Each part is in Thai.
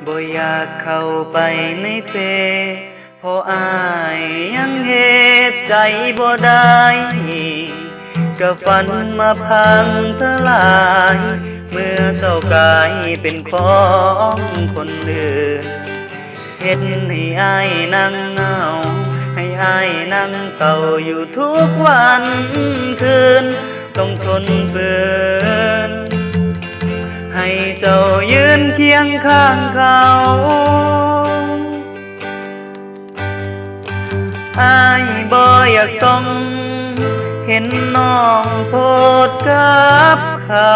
บ่อยากเข้าไปในเฟซเพราะอายยังเฮ็ดใจบ่ได้ก็ฝันมาพังทลายเมื่อเจ้ากลายเป็นของคนอื่นเฮ็ดให้อายนั่งเหงาให้อายนั่งเศร้าอยู่ทุกวันคืนต้องทนฝืนให้เจ้ายืนเคียงข้างเขาอายบ่อยากส่งเห็นน้องโพสกับเขา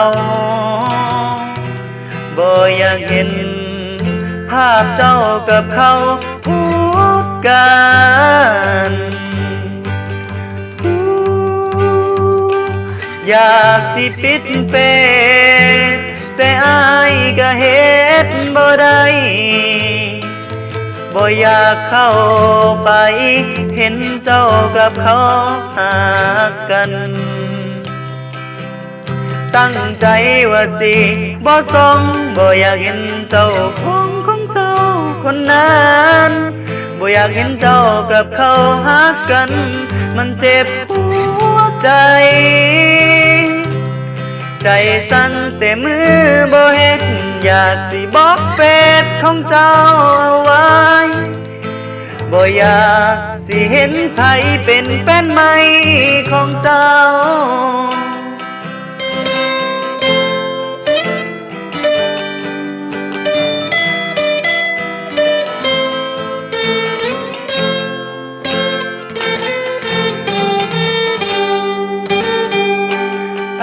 บ่อยากเห็นภาพเจ้ากับเขาพูดกันอยากสิปิดเฟซแต่อายก็เฮ็ดบ่ได้บ่อยากเข้าไปเห็นเจ้ากับเขาหากันตั้งใจว่าสิบ่ส่งบ่อยากเห็นเจ้าของเจ้าคนนั้นบ่อยากเห็นเจ้ากับเขาหากันมันเจ็บหัวใจใจสั่นแต่มือบ่เฮ็ดอยากสิบล็อกเฟซของเจ้าเอาไว้บ่อยากสิเห็นใครเป็นแฟนใหม่ของเจ้า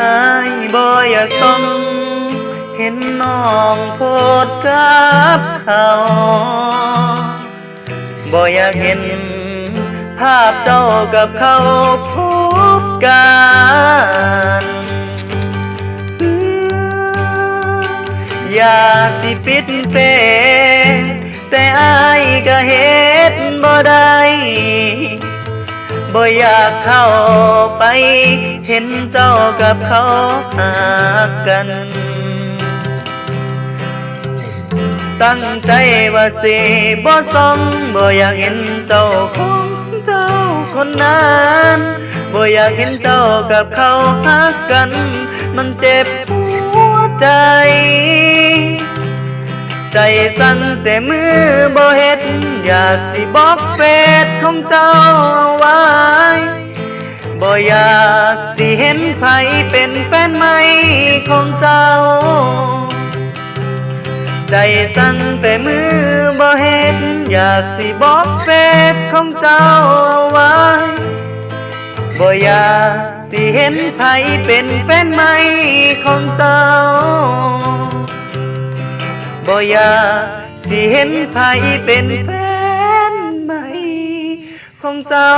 อายบ่อยากส่งเห็นน้องโพสกับเขาบ่อยากเห็นภาพเจ้ากับเขาพูดกันอยากสิปิดเฟซแต่อายก็เฮ็ดบ่ได้บ่อยากเข้าไปเห็นเจ้ากับเขาหากันตั้งใจว่าสิบ่ส่งบ่อยากเห็นเจ้าของเจ้าคนนั้นบ่อยากเห็นเจ้ากับเขาหากันมันเจ็บหัวใจใจสั่นแต่มือบ่เฮ็ดอยากสิบล็อกเฟซของเจ้าเอาไว้บ่อยากสิเห็นใครเป็นแฟนใหม่ของเจ้าใจสั่นแต่มือบ่เฮ็ดอยากสิบล็อกเฟซของเจ้าเอาไว้บ่อยากสิเห็นใครเป็นแฟนใหม่ของเจ้าบ่อยากสิเห็นใครเป็นแฟนใหม่ของเจ้า